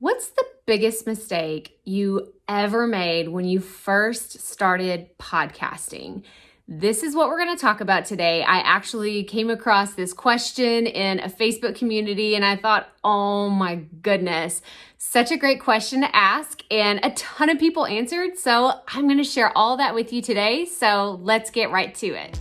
What's the biggest mistake you ever made when you first started podcasting? This is what we're going to talk about today. I actually came across this question in a Facebook community and I thought, oh my goodness, such a great question to ask, and a ton of people answered. So I'm going to share all that with you today. So let's get right to it.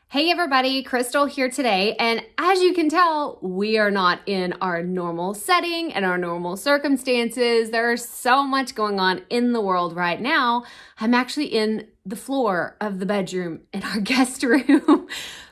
Hey everybody, Krystal here today, and as you can tell, we are not in our normal setting and our normal circumstances. There's so much going on in the world right now. I'm actually in the floor of the bedroom in our guest room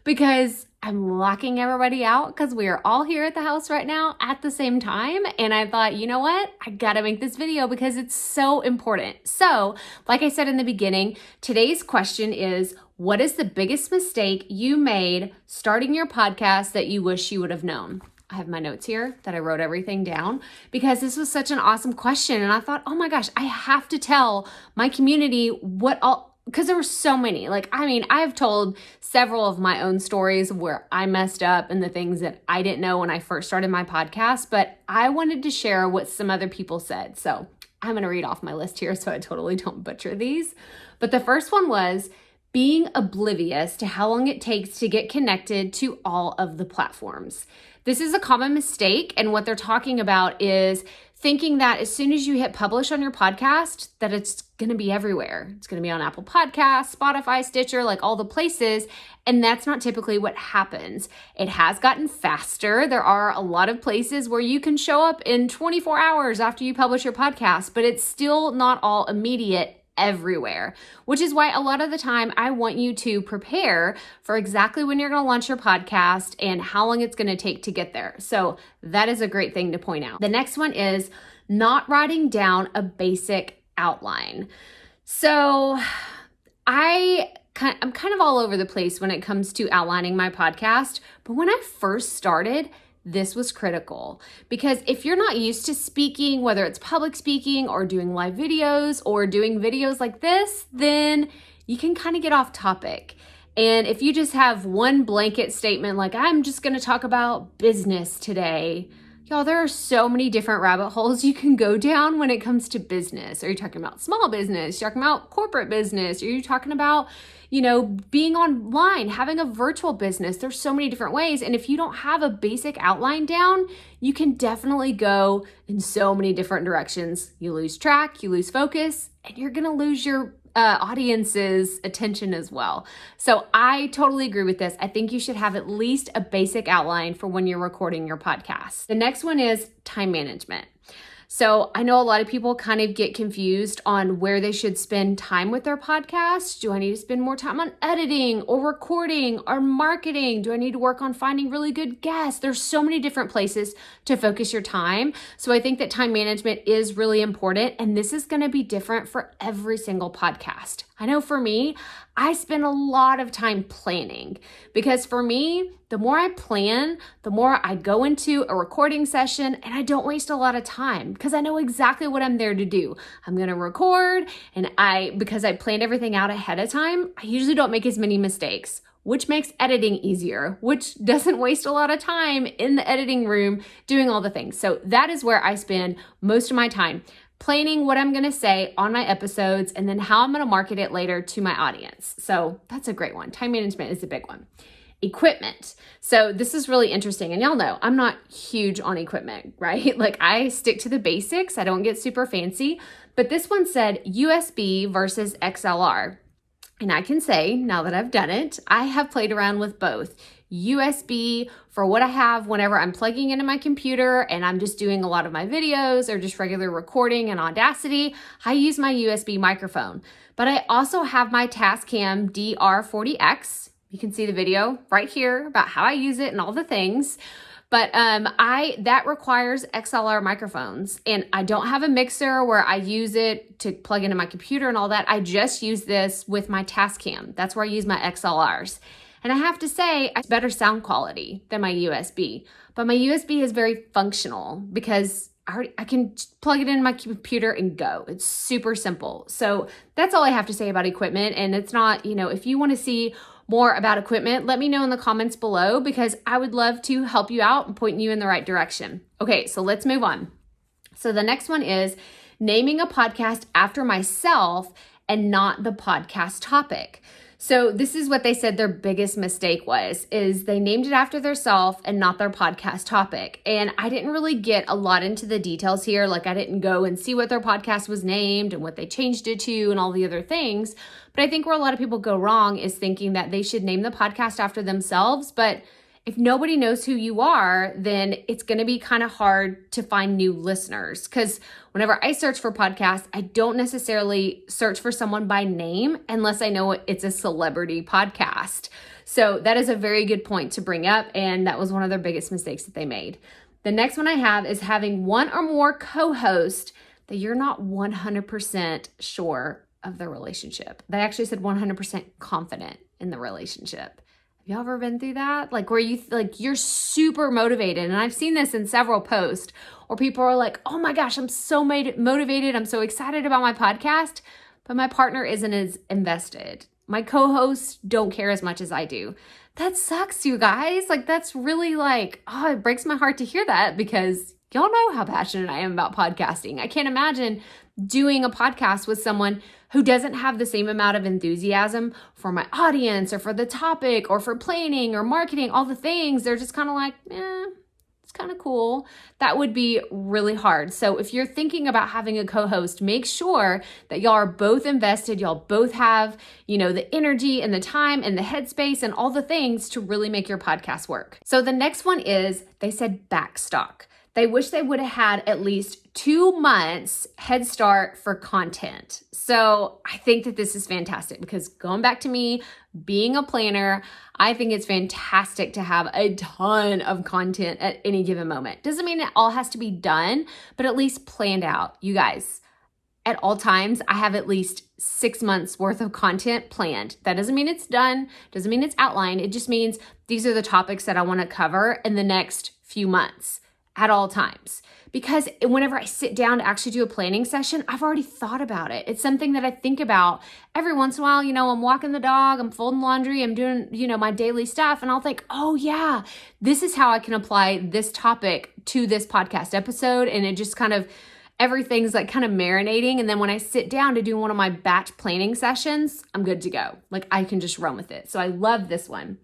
because I'm locking everybody out because we are all here at the house right now at the same time. And I thought, you know what? I gotta make this video because it's so important. So, like I said in the beginning, today's question is, what is the biggest mistake you made starting your podcast that you wish you would have known? I have my notes here that I wrote everything down because this was such an awesome question. And I thought, oh my gosh, I have to tell my community because there were so many. I've told several of my own stories where I messed up and the things that I didn't know when I first started my podcast, but I wanted to share what some other people said. So I'm going to read off my list here so I totally don't butcher these. But the first one was being oblivious to how long it takes to get connected to all of the platforms. This is a common mistake, and what they're talking about is thinking that as soon as you hit publish on your podcast, that it's going to be everywhere. It's going to be on Apple Podcasts, Spotify, Stitcher, like all the places, and that's not typically what happens. It has gotten faster. There are a lot of places where you can show up in 24 hours after you publish your podcast, but it's still not all immediate everywhere, which is why a lot of the time I want you to prepare for exactly when you're going to launch your podcast and how long it's going to take to get there. So that is a great thing to point out. The next one is not writing down a basic outline. So I'm kind of all over the place when it comes to outlining my podcast, but when I first started, this was critical because if you're not used to speaking, whether it's public speaking or doing live videos or doing videos like this, then you can kind of get off topic. And if you just have one blanket statement, like I'm just going to talk about business today, y'all, there are so many different rabbit holes you can go down when it comes to business. Are you talking about small business? You're talking about corporate business? Are you talking about, being online, having a virtual business? There's so many different ways. And if you don't have a basic outline down, you can definitely go in so many different directions. You lose track, you lose focus, and you're going to lose your audience's attention as well. So I totally agree with this. I think you should have at least a basic outline for when you're recording your podcast. The next one is time management. So I know a lot of people kind of get confused on where they should spend time with their podcast. Do I need to spend more time on editing or recording or marketing? Do I need to work on finding really good guests? There's so many different places to focus your time. So I think that time management is really important, and this is going to be different for every single podcast. I know for me, I spend a lot of time planning because for me, the more I plan, the more I go into a recording session and I don't waste a lot of time because I know exactly what I'm there to do. I'm going to record, and because I planned everything out ahead of time, I usually don't make as many mistakes, which makes editing easier, which doesn't waste a lot of time in the editing room doing all the things. So that is where I spend most of my time. Planning what I'm going to say on my episodes and then how I'm going to market it later to my audience. So that's a great one. Time management is a big one. Equipment. So this is really interesting. And y'all know I'm not huge on equipment, right? Like I stick to the basics. I don't get super fancy. But this one said USB versus XLR. And I can say, now that I've done it, I have played around with both. USB for what I have whenever I'm plugging into my computer and I'm just doing a lot of my videos or just regular recording in Audacity. I use my USB microphone, but I also have my Tascam DR40X. You can see the video right here about how I use it and all the things. But that requires XLR microphones, and I don't have a mixer where I use it to plug into my computer and all that. I just use this with my Tascam. That's where I use my XLRs. And I have to say, it's better sound quality than my USB. But my USB is very functional because I can plug it in my computer and go. It's super simple. So that's all I have to say about equipment. And it's not, if you want to see more about equipment, let me know in the comments below because I would love to help you out and point you in the right direction. Okay, so let's move on. So the next one is naming a podcast after myself and not the podcast topic. So this is what they said their biggest mistake was, is they named it after themselves and not their podcast topic. And I didn't really get a lot into the details here. Like I didn't go and see what their podcast was named and what they changed it to and all the other things. But I think where a lot of people go wrong is thinking that they should name the podcast after themselves. But if nobody knows who you are, then it's going to be kind of hard to find new listeners. Because whenever I search for podcasts, I don't necessarily search for someone by name unless I know it's a celebrity podcast. So that is a very good point to bring up. And that was one of their biggest mistakes that they made. The next one I have is having one or more co-hosts that you're not 100% sure of the relationship. They actually said 100% confident in the relationship. Have y'all ever been through that? Like where you're super motivated. And I've seen this in several posts where people are like, oh my gosh, I'm so motivated. I'm so excited about my podcast, but my partner isn't as invested. My co-hosts don't care as much as I do. That sucks, you guys. Like that's really it breaks my heart to hear that because y'all know how passionate I am about podcasting. I can't imagine doing a podcast with someone who doesn't have the same amount of enthusiasm for my audience or for the topic or for planning or marketing, all the things. They're just kind of like, it's kind of cool. That would be really hard. So if you're thinking about having a co-host, make sure that y'all are both invested. Y'all both have, the energy and the time and the headspace and all the things to really make your podcast work. So the next one is, they said backstock. They wish they would have had at least 2 months head start for content. So I think that this is fantastic because going back to me being a planner, I think it's fantastic to have a ton of content at any given moment. Doesn't mean it all has to be done, but at least planned out. You guys, at all times, I have at least 6 months worth of content planned. That doesn't mean it's done, doesn't mean it's outlined. It just means these are the topics that I want to cover in the next few months. At all times. Because whenever I sit down to actually do a planning session, I've already thought about it. It's something that I think about every once in a while. I'm walking the dog, I'm folding laundry, I'm doing, my daily stuff. And I'll think, oh yeah, this is how I can apply this topic to this podcast episode. And it just kind of, everything's kind of marinating. And then when I sit down to do one of my batch planning sessions, I'm good to go. I can just run with it. So I love this one.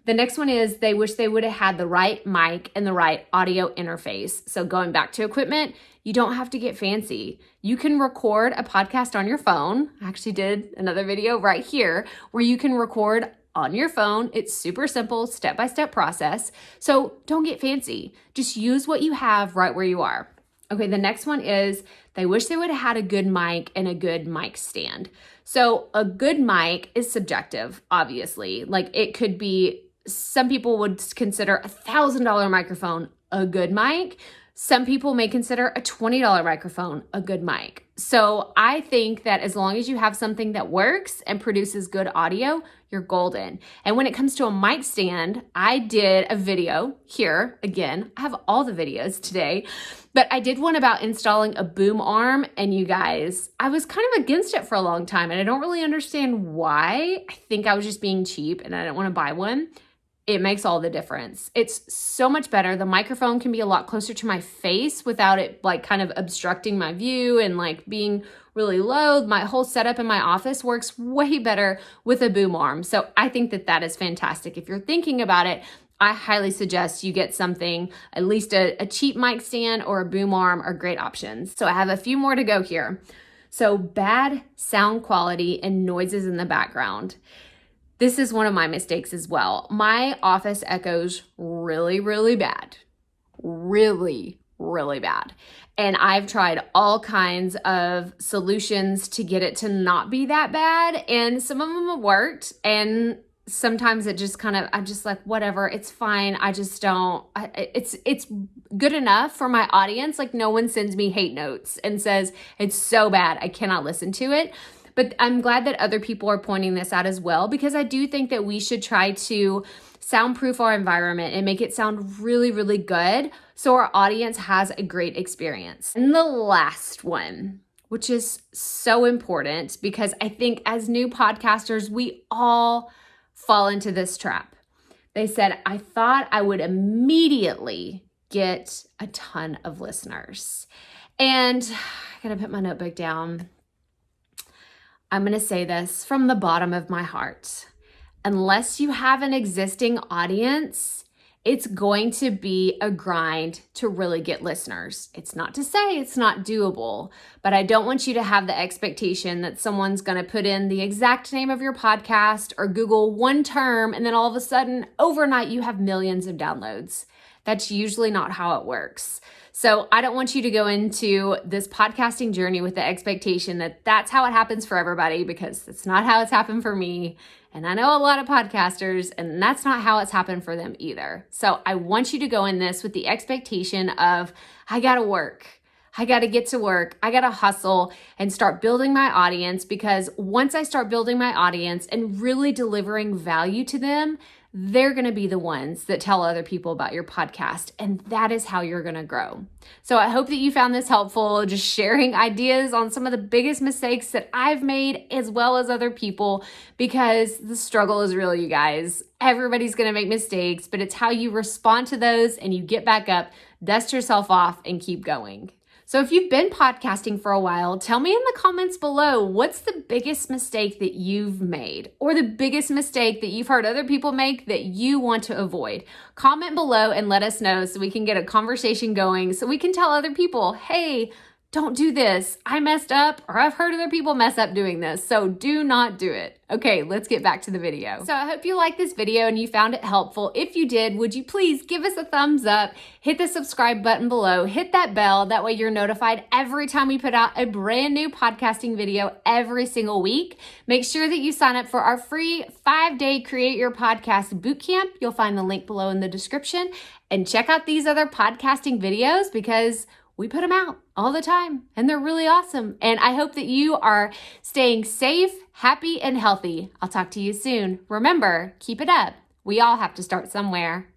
The next one is they wish they would have had the right mic and the right audio interface. So going back to equipment, you don't have to get fancy. You can record a podcast on your phone. I actually did another video right here where you can record on your phone. It's super simple, step-by-step process. So don't get fancy. Just use what you have right where you are. Okay, the next one is they wish they would have had a good mic and a good mic stand. So a good mic is subjective, obviously. It could be, some people would consider a $1,000 microphone a good mic. Some people may consider a $20 microphone a good mic. So I think that as long as you have something that works and produces good audio, you're golden. And when it comes to a mic stand, I did a video here. Again, I have all the videos today, but I did one about installing a boom arm. And you guys, I was kind of against it for a long time and I don't really understand why. I think I was just being cheap and I didn't want to buy one. It makes all the difference. It's so much better. The microphone can be a lot closer to my face without it kind of obstructing my view and being really low. My whole setup in my office works way better with a boom arm. So I think that that is fantastic. If you're thinking about it, I highly suggest you get something, at least a cheap mic stand or a boom arm are great options. So I have a few more to go here. So bad sound quality and noises in the background. This is one of my mistakes as well. My office echoes really, really bad. Really, really bad. And I've tried all kinds of solutions to get it to not be that bad. And some of them have worked. And sometimes it just I'm just like, whatever, it's fine. I just don't, it's good enough for my audience. No one sends me hate notes and says, it's so bad, I cannot listen to it. But I'm glad that other people are pointing this out as well, because I do think that we should try to soundproof our environment and make it sound really, really good so our audience has a great experience. And the last one, which is so important, because I think as new podcasters, we all fall into this trap. They said, I thought I would immediately get a ton of listeners. And I gotta put my notebook down. I'm gonna say this from the bottom of my heart. Unless you have an existing audience, it's going to be a grind to really get listeners. It's not to say it's not doable, but I don't want you to have the expectation that someone's going to put in the exact name of your podcast or Google one term, and then all of a sudden, overnight, you have millions of downloads. That's usually not how it works. So I don't want you to go into this podcasting journey with the expectation that that's how it happens for everybody, because it's not how it's happened for me. And I know a lot of podcasters, and that's not how it's happened for them either. So I want you to go in this with the expectation of, I gotta work. I gotta get to work. I gotta hustle and start building my audience, because once I start building my audience and really delivering value to them, they're going to be the ones that tell other people about your podcast. And that is how you're going to grow. So I hope that you found this helpful, just sharing ideas on some of the biggest mistakes that I've made as well as other people, because the struggle is real, you guys. Everybody's going to make mistakes, but it's how you respond to those and you get back up, dust yourself off, and keep going. So if you've been podcasting for a while, tell me in the comments below, what's the biggest mistake that you've made, or the biggest mistake that you've heard other people make that you want to avoid? Comment below and let us know so we can get a conversation going, so we can tell other people, hey, don't do this. I messed up, or I've heard other people mess up doing this, so do not do it. Okay, let's get back to the video. So I hope you liked this video and you found it helpful. If you did, would you please give us a thumbs up, hit the subscribe button below, hit that bell. That way you're notified every time we put out a brand new podcasting video every single week. Make sure that you sign up for our free 5-day Create Your Podcast Bootcamp. You'll find the link below in the description. And check out these other podcasting videos, because we put them out all the time and they're really awesome. And I hope that you are staying safe, happy, and healthy. I'll talk to you soon. Remember, keep it up. We all have to start somewhere.